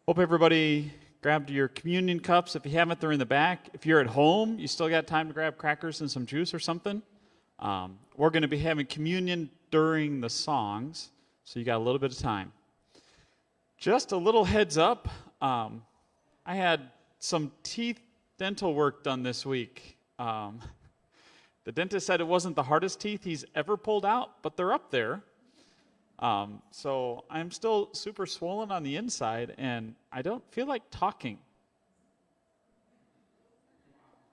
Hope everybody grabbed your communion cups. If you haven't, they're in the back. If you're at home, you still got time to grab crackers and some juice or something. We're going to be having communion during the songs, so you got a little bit of time. Just a little heads up, I had some teeth dental work done this week. The dentist said it wasn't the hardest teeth he's ever pulled out, but they're up there. So I'm still super swollen on the inside, and I don't feel like talking.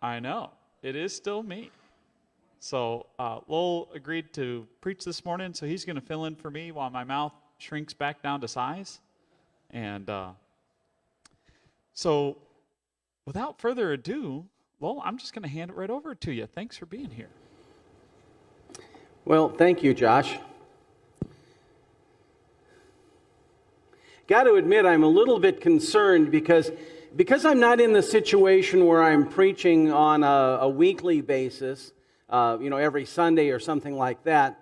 I know. It is still me. So Lowell agreed to preach this morning, so he's going to fill in for me while my mouth shrinks back down to size. And so without further ado, Lowell, I'm just going to hand it right over to you. Thanks for being here. Well, thank you, Josh. Got to admit, I'm a little bit concerned because I'm not in the situation where I'm preaching on a weekly basis, every Sunday or something like that.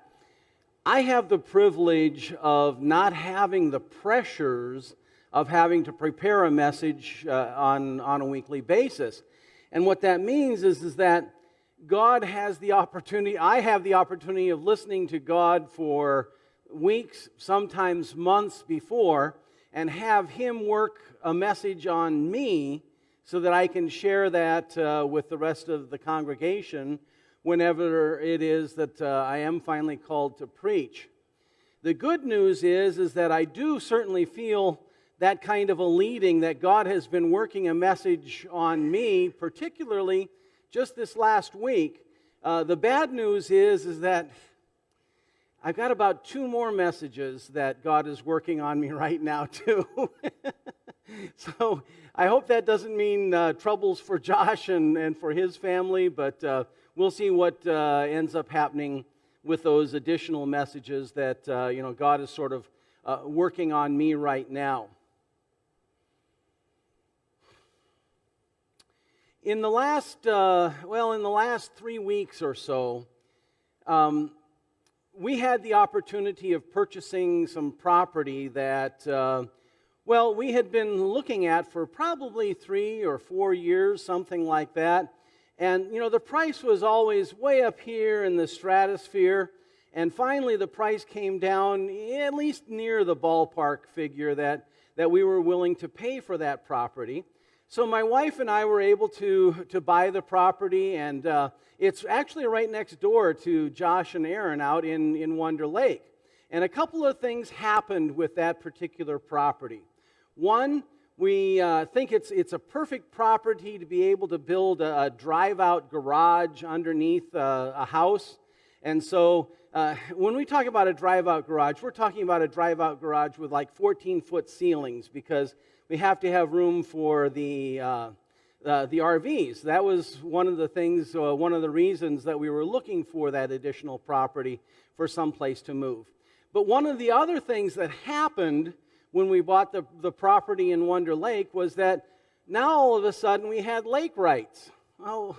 I have the privilege of not having the pressures of having to prepare a message on a weekly basis. And what that means is that God has the opportunity, I have the opportunity of listening to God for weeks, sometimes months before, and have Him work a message on me so that I can share that with the rest of the congregation whenever it is that I am finally called to preach. The good news is that I do certainly feel that kind of a leading, that God has been working a message on me, particularly just this last week. The bad news is that I've got about 2 more messages that God is working on me right now, too. So I hope that doesn't mean troubles for Josh and for his family, but we'll see what ends up happening with those additional messages that, God is sort of working on me right now. In the last 3 weeks or so, we had the opportunity of purchasing some property that, we had been looking at for probably 3 or 4 years, something like that. And, the price was always way up here in the stratosphere. And finally, the price came down at least near the ballpark figure that we were willing to pay for that property. So my wife and I were able to buy the property, and it's actually right next door to Josh and Aaron out in Wonder Lake. And a couple of things happened with that particular property. One, we think it's a perfect property to be able to build a drive-out garage underneath a house. And so when we talk about a drive-out garage, we're talking about a drive-out garage with like 14-foot ceilings, because we have to have room for the RVs. That was one of the things, one of the reasons that we were looking for that additional property for some place to move. But one of the other things that happened when we bought the property in Wonder Lake was that now all of a sudden we had lake rights. Oh,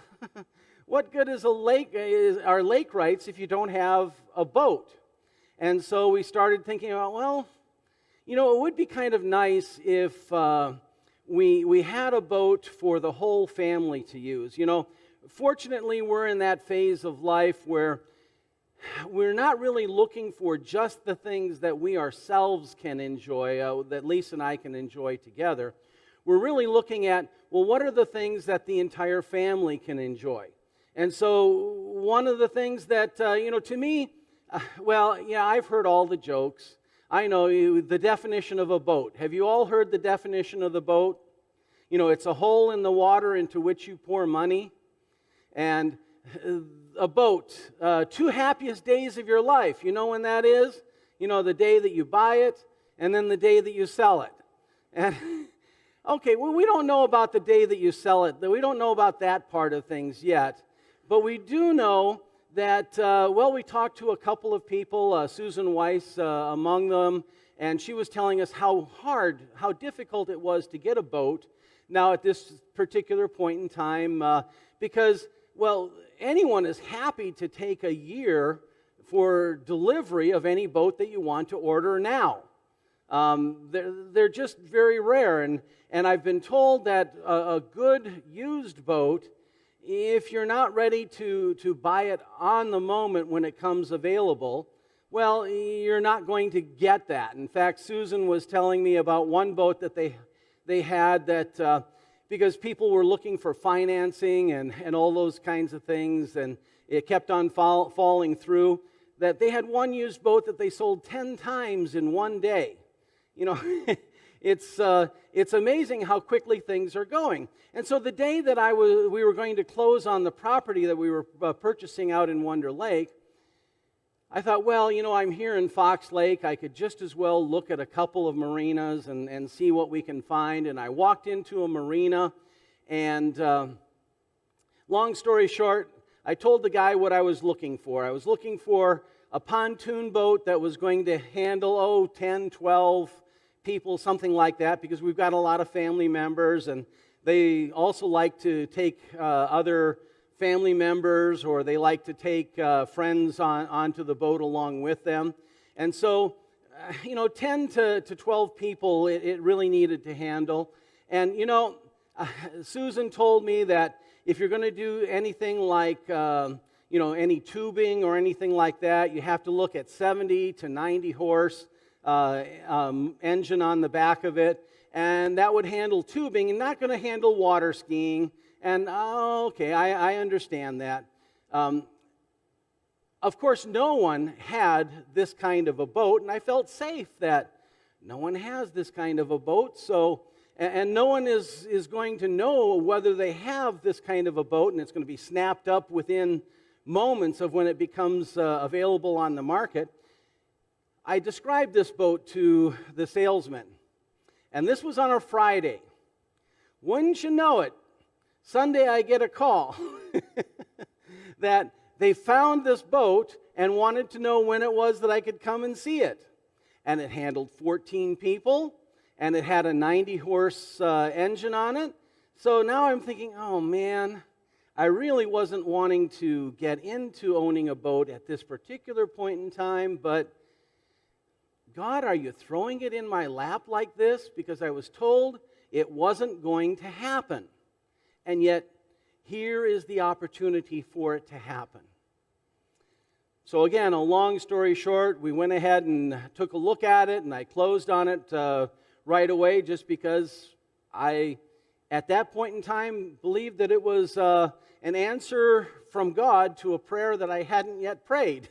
what good is our lake rights if you don't have a boat? And so we started thinking about, it would be kind of nice if we had a boat for the whole family to use. Fortunately, we're in that phase of life where we're not really looking for just the things that we ourselves can enjoy, that Lisa and I can enjoy together. We're really looking at, what are the things that the entire family can enjoy? And so one of the things that, to me, I've heard all the jokes. I know the definition of a boat. Have you all heard the definition of the boat? It's a hole in the water into which you pour money. And a boat, 2 happiest days of your life. You know when that is? The day that you buy it and then the day that you sell it. And okay, we don't know about the day that you sell it. We don't know about that part of things yet. But we do know that, we talked to a couple of people, Susan Weiss among them, and she was telling us how difficult it was to get a boat now at this particular point in time, because, anyone is happy to take a year for delivery of any boat that you want to order now. They're just very rare. And I've been told that a good used boat, if you're not ready to buy it on the moment when it comes available, well, you're not going to get that. In fact, Susan was telling me about one boat that they had that because people were looking for financing and all those kinds of things, and it kept on falling through, that they had one used boat that they sold 10 times in one day. You know, it's amazing how quickly things are going. And so the day that we were going to close on the property that we were purchasing out in Wonder Lake, I thought, well, you know, I'm here in Fox Lake. I could just as well look at a couple of marinas and see what we can find. And I walked into a marina, and long story short, I told the guy what I was looking for. I was looking for a pontoon boat that was going to handle, 10, 12 people, something like that, because we've got a lot of family members, and they also like to take other family members, or they like to take friends onto the boat along with them. And so, 10 to 12 people it really needed to handle. And, Susan told me that if you're going to do anything like, any tubing or anything like that, you have to look at 70 to 90 horse engine on the back of it, and that would handle tubing and not going to handle water skiing. And, okay, I understand that. Of course, no one had this kind of a boat, and I felt safe that no one has this kind of a boat, and no one is going to know whether they have this kind of a boat, and it's going to be snapped up within moments of when it becomes available on the market. I described this boat to the salesman, and this was on a Friday. Wouldn't you know it, Sunday I get a call that they found this boat and wanted to know when it was that I could come and see it. And it handled 14 people, and it had a 90-horse engine on it. So now I'm thinking, oh man, I really wasn't wanting to get into owning a boat at this particular point in time, but God, are you throwing it in my lap like this? Because I was told it wasn't going to happen. And yet, here is the opportunity for it to happen. So again, a long story short, we went ahead and took a look at it, and I closed on it right away just because I, at that point in time, believed that it was an answer from God to a prayer that I hadn't yet prayed.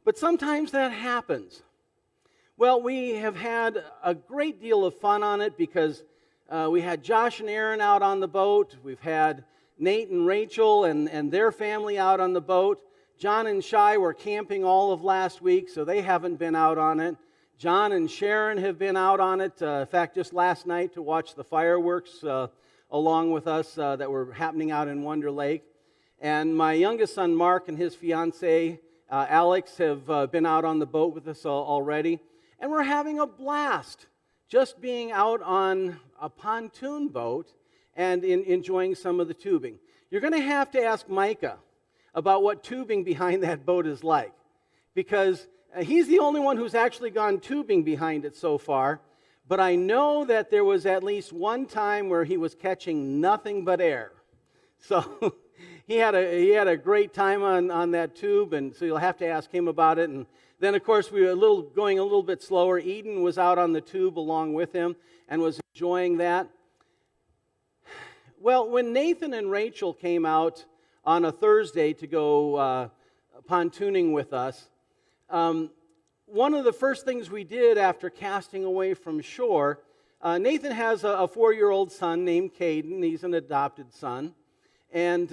But sometimes that happens. Well, we have had a great deal of fun on it because we had Josh and Aaron out on the boat. We've had Nate and Rachel and their family out on the boat. John and Shai were camping all of last week, so they haven't been out on it. John and Sharon have been out on it, in fact, just last night to watch the fireworks along with us that were happening out in Wonder Lake. And my youngest son, Mark, and his fiancée, Alex, have been out on the boat with us already. And we're having a blast just being out on a pontoon boat and enjoying some of the tubing. You're going to have to ask Micah about what tubing behind that boat is like, because he's the only one who's actually gone tubing behind it so far. But I know that there was at least one time where he was catching nothing but air. So he had a great time on that tube, and so you'll have to ask him about it. And then, of course, we were going a little bit slower. Eden was out on the tube along with him and was enjoying that. Well, when Nathan and Rachel came out on a Thursday to go pontooning with us, one of the first things we did after casting away from shore, Nathan has a 4-year-old son named Caden. He's an adopted son. And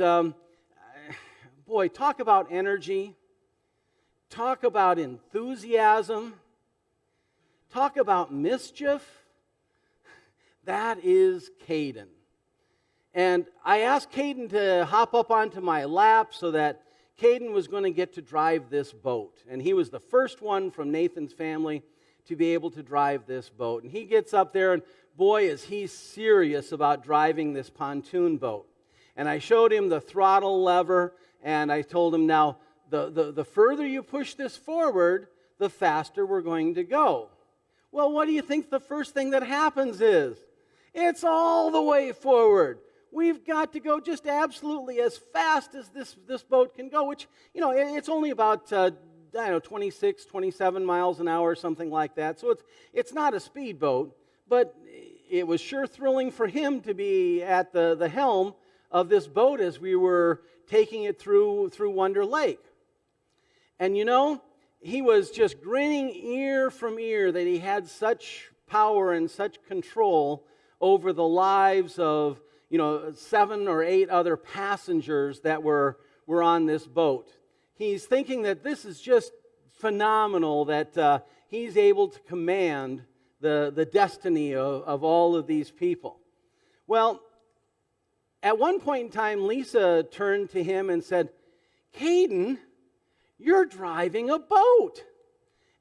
boy, talk about energy. Talk about enthusiasm. Talk about mischief. That is Caden. And I asked Caden to hop up onto my lap so that Caden was going to get to drive this boat. And he was the first one from Nathan's family to be able to drive this boat. And he gets up there, and boy, is he serious about driving this pontoon boat. And I showed him the throttle lever, and I told him, now, the further you push this forward, the faster we're going to go. Well, what do you think the first thing that happens is? It's all the way forward. We've got to go just absolutely as fast as this boat can go, which, it's only about, 26, 27 miles an hour, something like that. So it's not a speedboat, but it was sure thrilling for him to be at the helm of this boat as we were taking it through Wonder Lake. And he was just grinning ear from ear that he had such power and such control over the lives of 7 or 8 other passengers that were on this boat. He's thinking that this is just phenomenal, that he's able to command the destiny of all of these people. Well, at one point in time, Lisa turned to him and said, "Caden, you're driving a boat."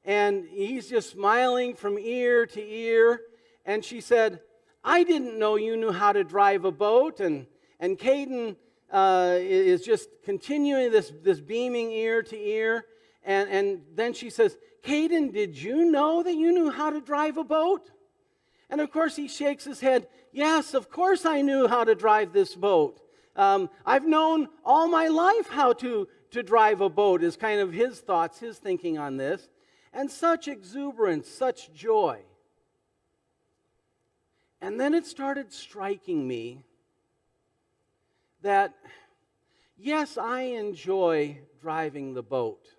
And he's just smiling from ear to ear. And she said, "I didn't know you knew how to drive a boat." And Caden is just continuing this beaming ear to ear. And then she says, "Caden, did you know that you knew how to drive a boat?" And of course he shakes his head. "Yes, of course I knew how to drive this boat. I've known all my life how to drive a boat," is kind of his thoughts, his thinking on this. And such exuberance, such joy. And then it started striking me that, yes, I enjoy driving the boat,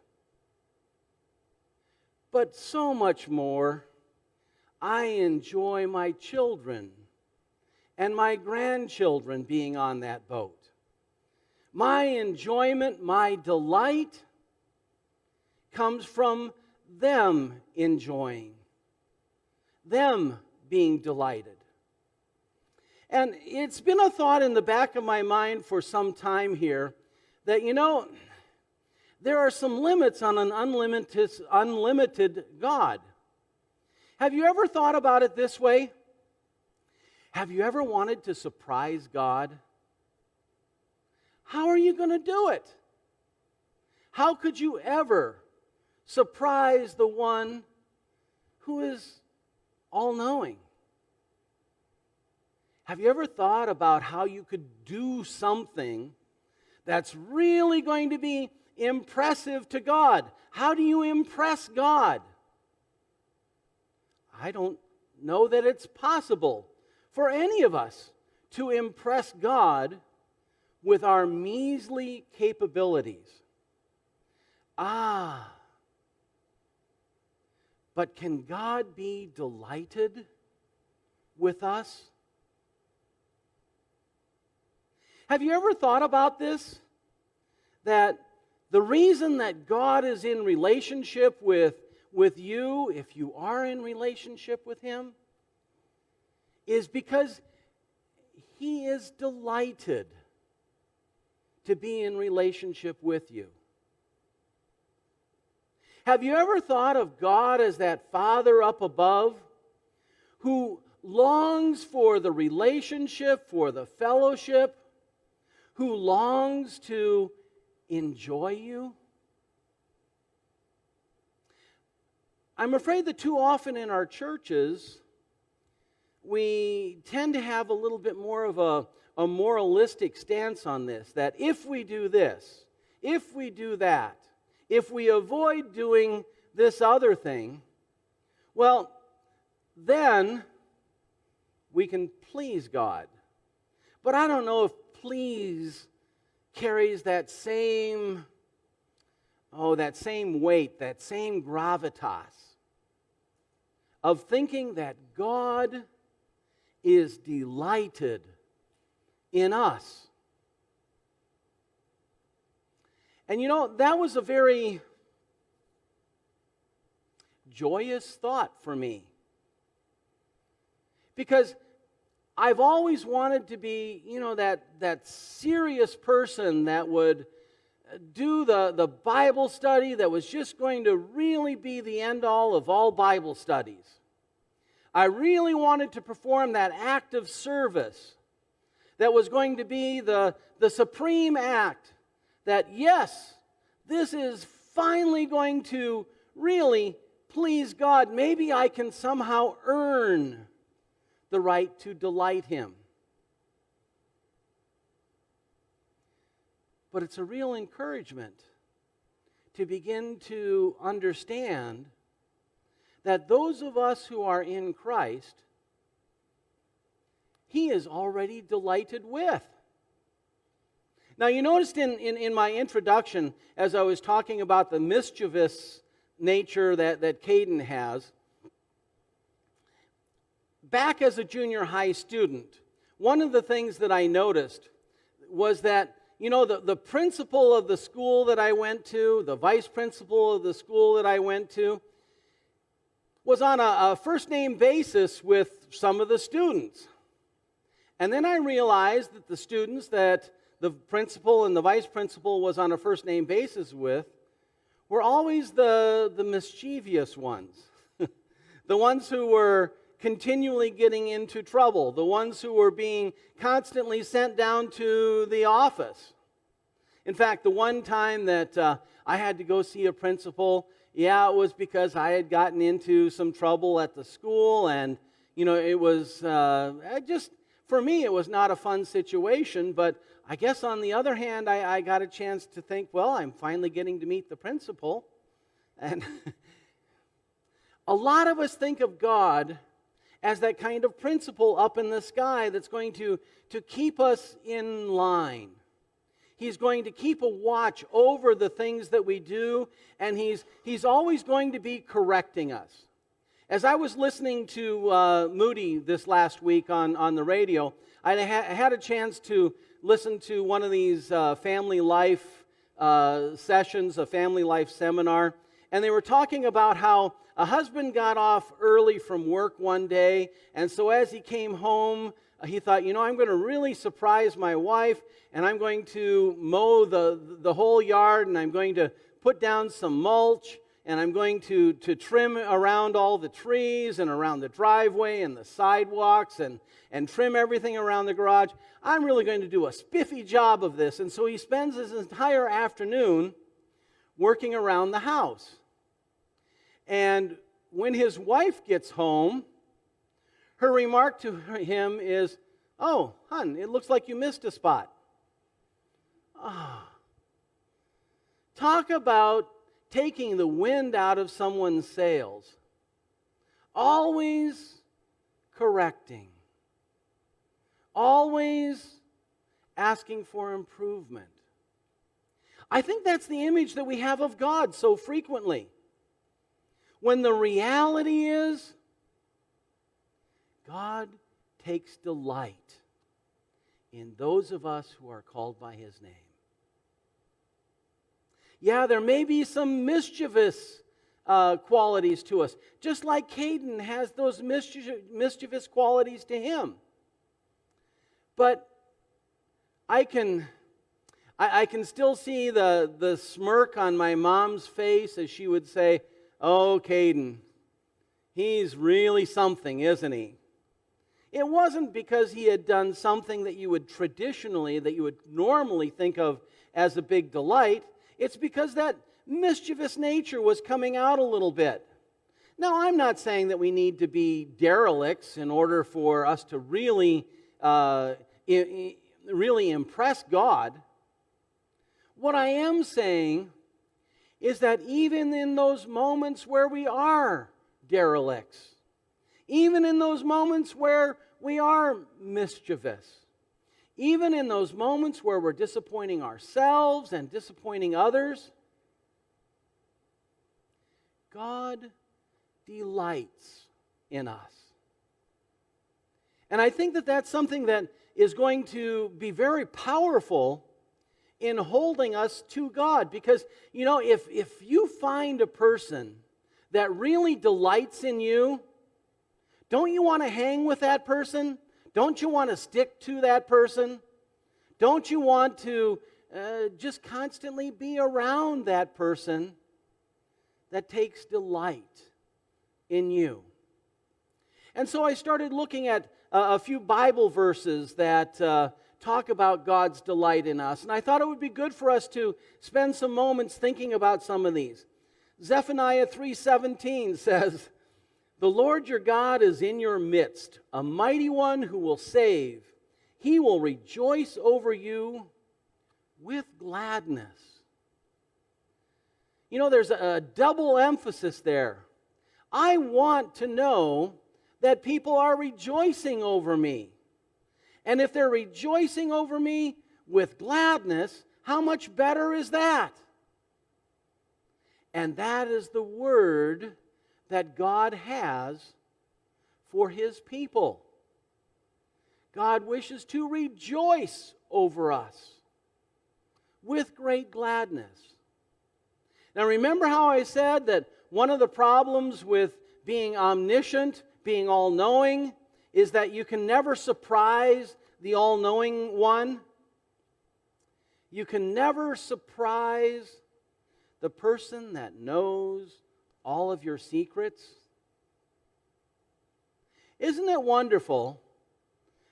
but so much more, I enjoy my children and my grandchildren being on that boat. My enjoyment, my delight comes from them enjoying, them being delighted. And it's been a thought in the back of my mind for some time here that, there are some limits on an unlimited God. Have you ever thought about it this way? Have you ever wanted to surprise God? How are you going to do it? How could you ever surprise the one who is all-knowing? Have you ever thought about how you could do something that's really going to be impressive to God? How do you impress God? I don't know that it's possible for any of us to impress God with our measly capabilities. But can God be delighted with us? Have you ever thought about this? That the reason that God is in relationship with you, if you are in relationship with Him, is because He is delighted to be in relationship with you. Have you ever thought of God as that Father up above who longs for the relationship, for the fellowship, who longs to enjoy you? I'm afraid that too often in our churches, we tend to have a little bit more of a moralistic stance on this, that if we do this, if we do that, if we avoid doing this other thing, well, then we can please God. But I don't know if please carries that same weight, that same gravitas of thinking that God is delighted in us. And that was a very joyous thought for me. Because I've always wanted to be, that serious person that would do the Bible study that was just going to really be the end-all of all Bible studies. I really wanted to perform that act of service that was going to be the supreme act that, yes, this is finally going to really please God. Maybe I can somehow earn the right to delight Him. But it's a real encouragement to begin to understand that those of us who are in Christ, He is already delighted with. Now, you noticed in my introduction, as I was talking about the mischievous nature that Caden has, back as a junior high student, one of the things that I noticed was that, the principal of the school that I went to, the vice principal of the school that I went to, was on a first-name basis with some of the students. And then I realized that the students that the principal and the vice principal was on a first-name basis with were always the mischievous ones. The ones who were continually getting into trouble, the ones who were being constantly sent down to the office. In fact, the one time that I had to go see a principal, it was because I had gotten into some trouble at the school, and it was for me, it was not a fun situation, but I guess on the other hand, I got a chance to think, well, I'm finally getting to meet the principal. And a lot of us think of God as that kind of principal up in the sky that's going to keep us in line. He's going to keep a watch over the things that we do, and He's always going to be correcting us. As I was listening to Moody this last week on the radio, I had a chance to listen to one of these family life sessions, a family life seminar, and they were talking about how a husband got off early from work one day, and so as he came home, he thought, I'm going to really surprise my wife, and I'm going to mow the whole yard, and I'm going to put down some mulch, and I'm going to trim around all the trees and around the driveway and the sidewalks and trim everything around the garage. I'm really going to do a spiffy job of this. And so he spends his entire afternoon working around the house. And when his wife gets home, her remark to him is, "Oh, hon, it looks like you missed a spot." Talk about taking the wind out of someone's sails. Always correcting. Always asking for improvement. I think that's the image that we have of God so frequently. When the reality is, God takes delight in those of us who are called by His name. Yeah, there may be some mischievous qualities to us, just like Caden has those mischievous qualities to him. But I can still see the smirk on my mom's face as she would say, "Oh, Caden, he's really something, isn't he?" It wasn't because he had done something that you would normally think of as a big delight. It's because that mischievous nature was coming out a little bit. Now, I'm not saying that we need to be derelicts in order for us to really impress God. What I am saying is that even in those moments where we are derelicts, even in those moments where we are mischievous, even in those moments where we're disappointing ourselves and disappointing others, God delights in us. And I think that that's something that is going to be very powerful in holding us to God. Because, if you find a person that really delights in you, don't you want to hang with that person? Don't you want to stick to that person? Don't you want to just constantly be around that person that takes delight in you? And so I started looking at a few Bible verses that talk about God's delight in us. And I thought it would be good for us to spend some moments thinking about some of these. Zephaniah 3:17 says, "The Lord your God is in your midst, a mighty one who will save. He will rejoice over you with gladness." You know, there's a double emphasis there. I want to know that people are rejoicing over me. And if they're rejoicing over me with gladness, how much better is that? And that is the word that God has for His people. God wishes to rejoice over us with great gladness. Now remember how I said that one of the problems with being omniscient, being all-knowing, is that you can never surprise the all-knowing one? You can never surprise the person that knows all of your secrets. Isn't it wonderful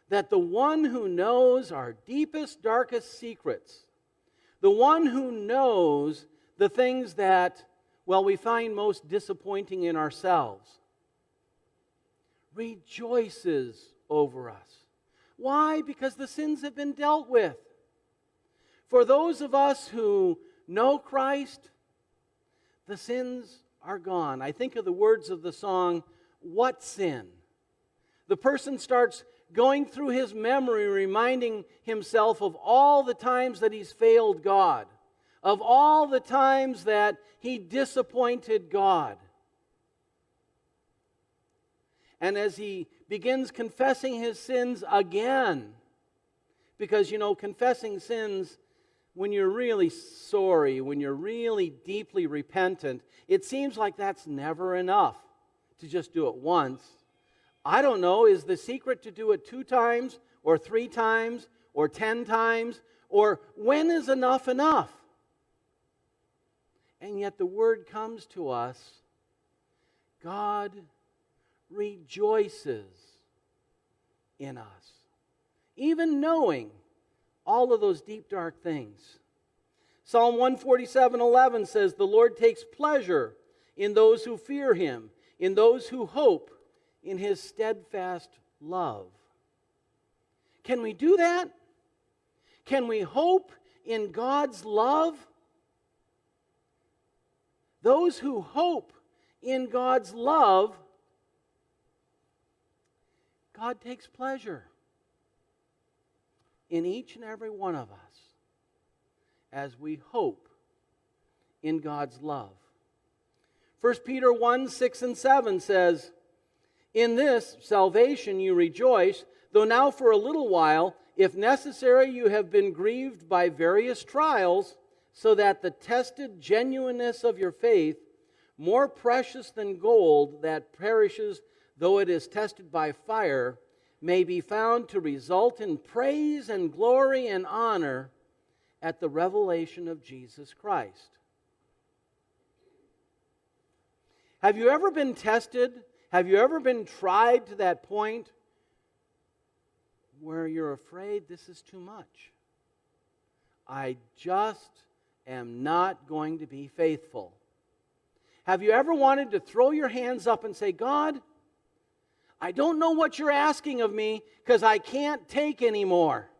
that the one who knows our deepest, darkest secrets, the one who knows the things that, well, we find most disappointing in ourselves, rejoices over us? Why? Because the sins have been dealt with. For those of us who know Christ, the sins are gone. I think of the words of the song, "What Sin?" The person starts going through his memory, reminding himself of all the times that he's failed God, of all the times that he disappointed God. And as he begins confessing his sins again, because, you know, confessing sins, when you're really sorry, when you're really deeply repentant, it seems like that's never enough to just do it once. I don't know, is the secret to do it 2 times or 3 times or 10 times? Or when is enough enough? And yet the word comes to us, God rejoices in us, even knowing all of those deep, dark things. Psalm 147:11 says, "The Lord takes pleasure in those who fear Him, in those who hope in His steadfast love." Can we do that? Can we hope in God's love? Those who hope in God's love, God takes pleasure in each and every one of us as we hope in God's love. 1 Peter 1:6 and 7 says, "In this salvation you rejoice, though now for a little while, if necessary, you have been grieved by various trials, so that the tested genuineness of your faith, more precious than gold that perishes though it is tested by fire, may be found to result in praise and glory and honor at the revelation of Jesus Christ." Have you ever been tested? Have you ever been tried to that point where you're afraid this is too much? I just am not going to be faithful. Have you ever wanted to throw your hands up and say, "God, I don't know what you're asking of me because I can't take anymore"?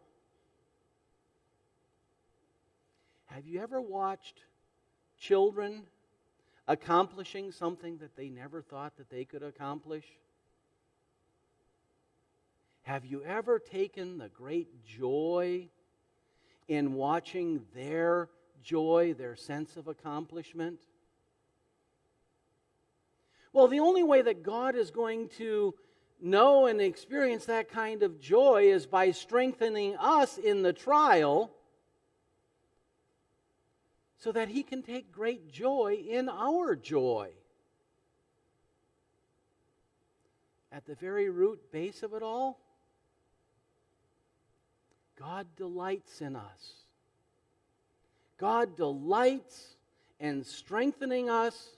Have you ever watched children accomplishing something that they never thought that they could accomplish? Have you ever taken the great joy in watching their joy, their sense of accomplishment? Well, the only way that God is going to know and experience that kind of joy is by strengthening us in the trial so that He can take great joy in our joy. At the very root base of it all, God delights in us. God delights in strengthening us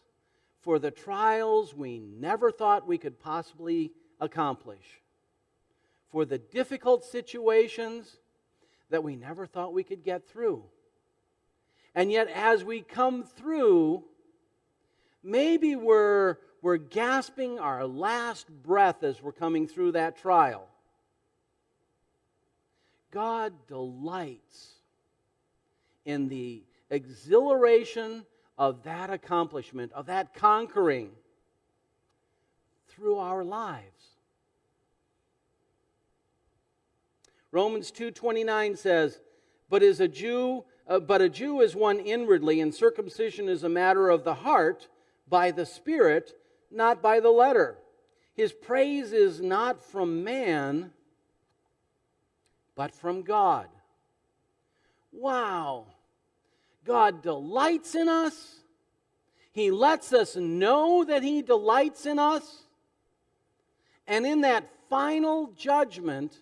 for the trials we never thought we could possibly accomplish, for the difficult situations that we never thought we could get through. And yet, as we come through, Maybe we're gasping our last breath as we're coming through that trial. God delights in the exhilaration of that accomplishment, of that conquering through our lives. Romans 2:29 says, But a Jew is one inwardly, and circumcision is a matter of the heart, by the Spirit, not by the letter. His praise is not from man, but from God. Wow! God delights in us. He lets us know that He delights in us. And in that final judgment,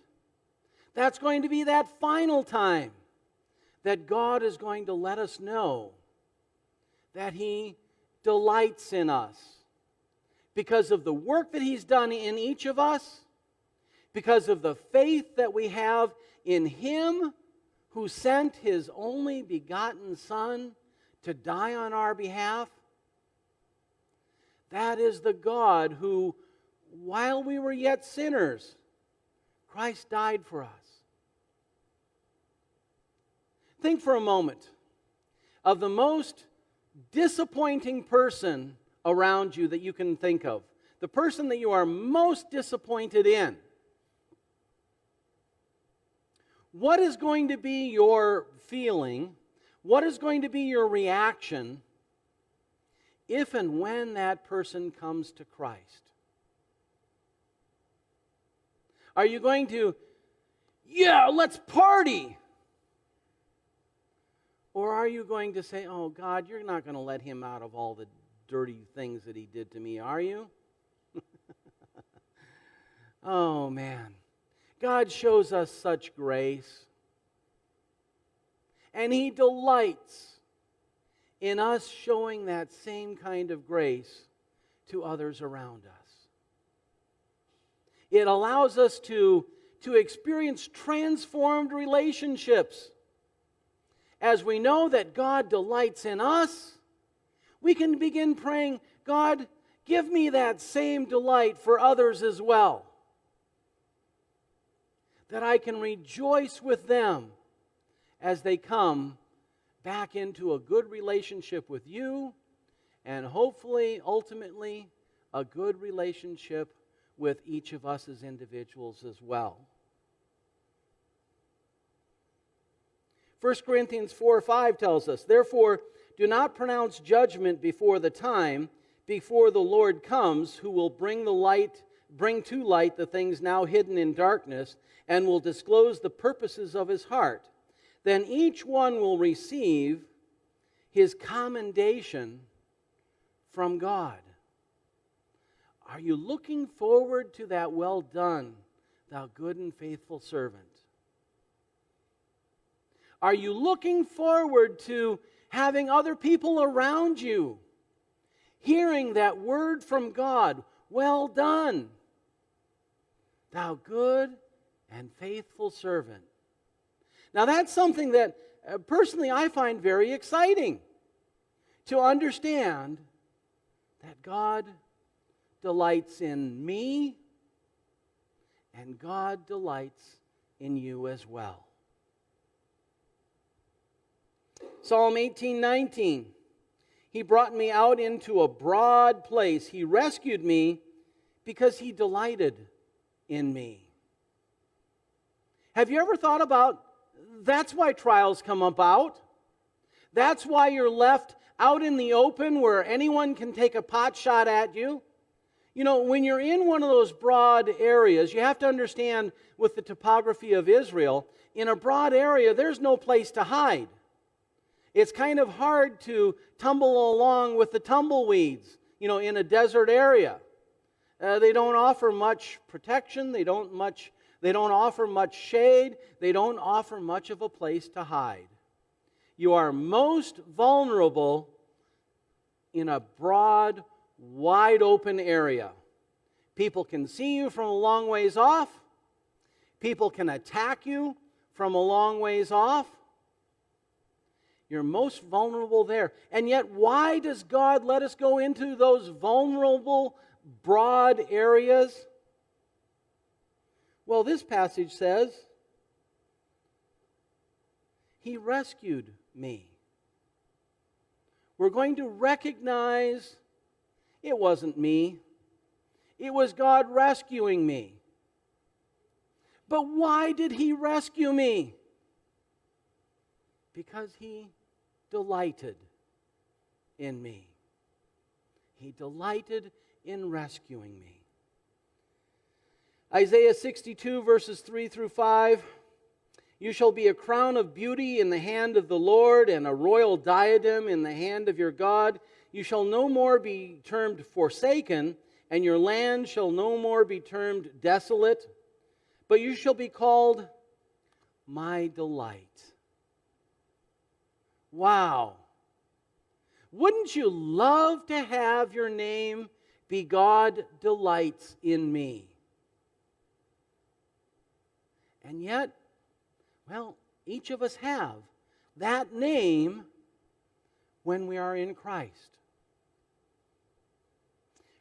that's going to be that final time that God is going to let us know that He delights in us because of the work that He's done in each of us, because of the faith that we have in Him who sent His only begotten Son to die on our behalf. That is the God who, while we were yet sinners, Christ died for us. Think for a moment of the most disappointing person around you that you can think of. The person that you are most disappointed in. What is going to be your feeling? What is going to be your reaction if and when that person comes to Christ? Are you going to, yeah, let's party? Or are you going to say, oh, God, you're not going to let him out of all the dirty things that he did to me, are you? Oh, man. God shows us such grace. And He delights in us showing that same kind of grace to others around us. It allows us to experience transformed relationships. As we know that God delights in us, we can begin praying, God, give me that same delight for others as well. That I can rejoice with them as they come back into a good relationship with you, and hopefully, ultimately, a good relationship with each of us as individuals as well. 1 Corinthians 4:5 tells us, Therefore, do not pronounce judgment before the time, before the Lord comes, who will bring to light the things now hidden in darkness, and will disclose the purposes of His heart. Then each one will receive his commendation from God. Are you looking forward to that well done, thou good and faithful servant? Are you looking forward to having other people around you hearing that word from God, well done, thou good and faithful servant? Now that's something that personally I find very exciting, to understand that God delights in me and God delights in you as well. Psalm 18:19, He brought me out into a broad place. He rescued me because He delighted in me. Have you ever thought about that's why trials come about? That's why you're left out in the open where anyone can take a pot shot at you? You know, when you're in one of those broad areas, you have to understand with the topography of Israel, in a broad area, there's no place to hide. It's kind of hard to tumble along with the tumbleweeds, in a desert area. They don't offer much protection. They don't offer much shade. They don't offer much of a place to hide. You are most vulnerable in a broad, wide open area. People can see you from a long ways off. People can attack you from a long ways off. You're most vulnerable there. And yet, why does God let us go into those vulnerable, broad areas? Well, this passage says, He rescued me. We're going to recognize it wasn't me. It was God rescuing me. But why did He rescue me? Because He delighted in me. He delighted in rescuing me. Isaiah 62, verses 3 through 5. You shall be a crown of beauty in the hand of the Lord, and a royal diadem in the hand of your God. You shall no more be termed forsaken, and your land shall no more be termed desolate, but you shall be called my delight. Wow. Wouldn't you love to have your name be God delights in me? And yet, well, each of us have that name when we are in Christ.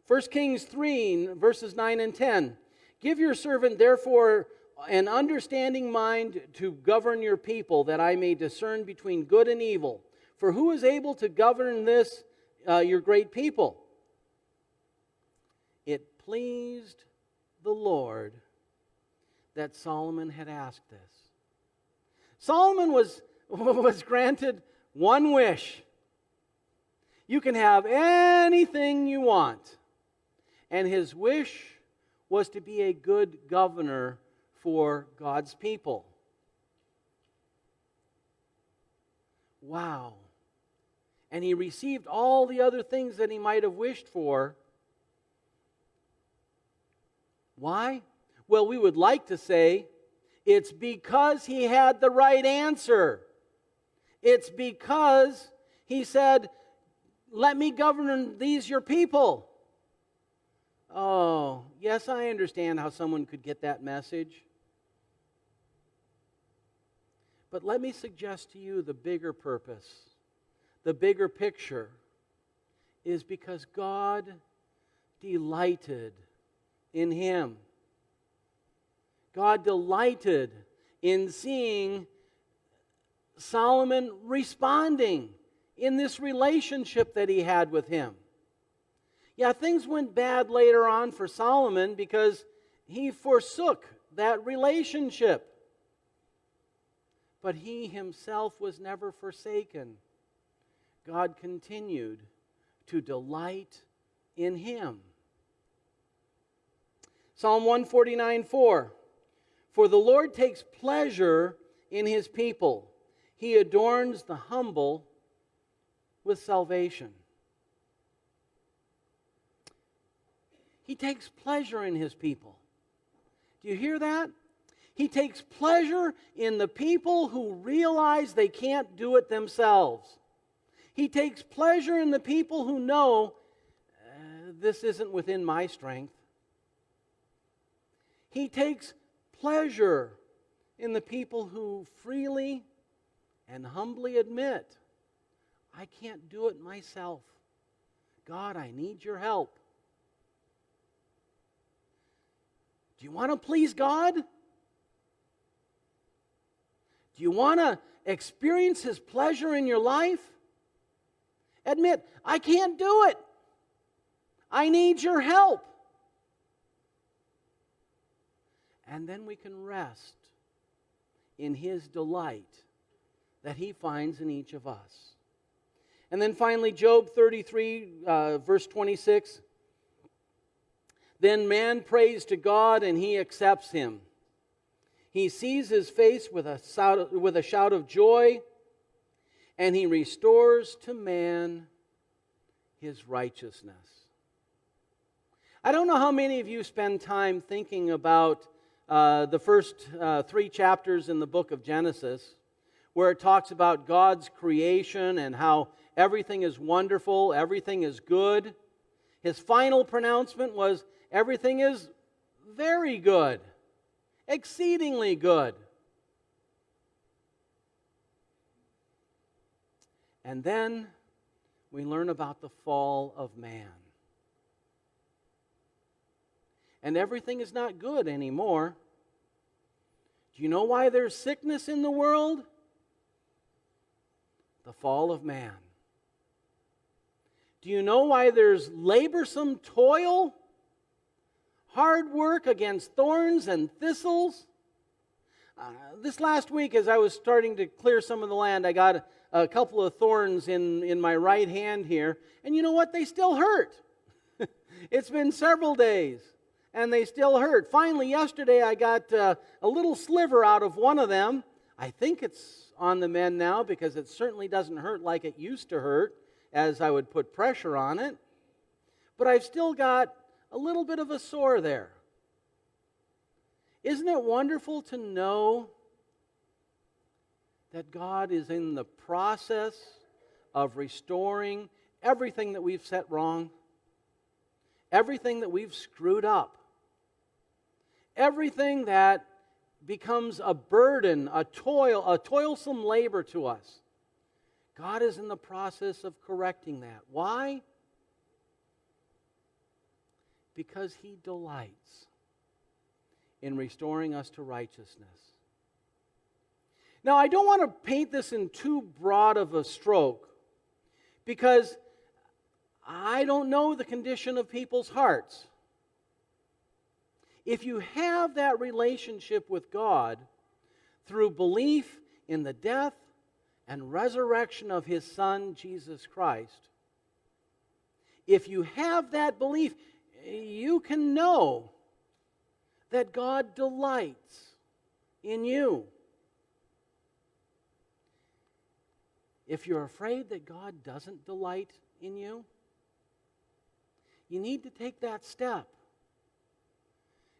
1 Kings 3, verses 9 and 10. Give your servant, therefore, an understanding mind to govern your people, that I may discern between good and evil. For who is able to govern this, your great people? It pleased the Lord that Solomon had asked this. Solomon was granted one wish. You can have anything you want. And his wish was to be a good governor for God's people. Wow. And he received all the other things that he might have wished for. Why? Well, we would like to say it's because he had the right answer. It's because he said, let me govern these your people. Oh, yes, I understand how someone could get that message. But let me suggest to you the bigger purpose, the bigger picture, is because God delighted in him. God delighted in seeing Solomon responding in this relationship that he had with him. Yeah, things went bad later on for Solomon because he forsook that relationship. But he himself was never forsaken. God continued to delight in him. Psalm 149:4. For the Lord takes pleasure in his people. He adorns the humble with salvation. He takes pleasure in his people. Do you hear that? He takes pleasure in the people who realize they can't do it themselves. He takes pleasure in the people who know this isn't within my strength. He takes pleasure in the people who freely and humbly admit, I can't do it myself. God, I need your help. Do you want to please God? Do you want to experience his pleasure in your life? Admit, I can't do it. I need your help. And then we can rest in his delight that he finds in each of us. And then finally, Job 33, verse 26. Then man prays to God and he accepts him. He sees his face with a shout of joy, and he restores to man his righteousness. I don't know how many of you spend time thinking about the first 3 chapters in the book of Genesis, where it talks about God's creation and how everything is wonderful, everything is good. His final pronouncement was, everything is very good, exceedingly good. And then we learn about the fall of man. And everything is not good anymore. Do you know why there's sickness in the world? The fall of man. Do you know why there's laborsome toil? Hard work against thorns and thistles? This last week, as I was starting to clear some of the land, I got a couple of thorns in my right hand here. And you know what? They still hurt. It's been several days, and they still hurt. Finally, yesterday, I got a little sliver out of one of them. I think it's on the mend now because it certainly doesn't hurt like it used to hurt as I would put pressure on it. But I've still got a little bit of a sore there. Isn't it wonderful to know that God is in the process of restoring everything that we've set wrong, everything that we've screwed up, everything that becomes a burden, a toilsome labor to us? God is in the process of correcting that. Why? Because He delights in restoring us to righteousness. Now, I don't want to paint this in too broad of a stroke because I don't know the condition of people's hearts. If you have that relationship with God through belief in the death and resurrection of His Son, Jesus Christ, if you have that belief, you can know that God delights in you. If you're afraid that God doesn't delight in you, you need to take that step.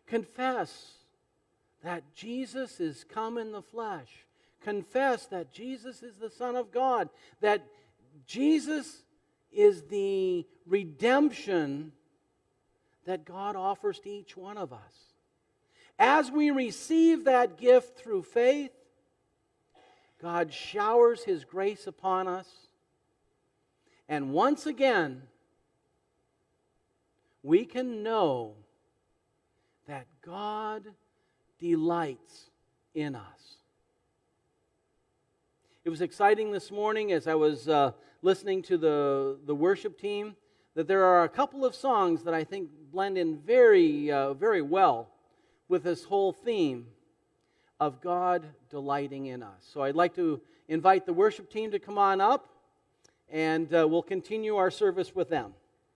Confess that Jesus is come in the flesh. Confess that Jesus is the Son of God, that Jesus is the redemption that God offers to each one of us. As we receive that gift through faith, God showers His grace upon us. And once again, we can know that God delights in us. It was exciting this morning as I was listening to the worship team that there are a couple of songs that I think blend in very well with this whole theme of God delighting in us. So I'd like to invite the worship team to come on up, and we'll continue our service with them.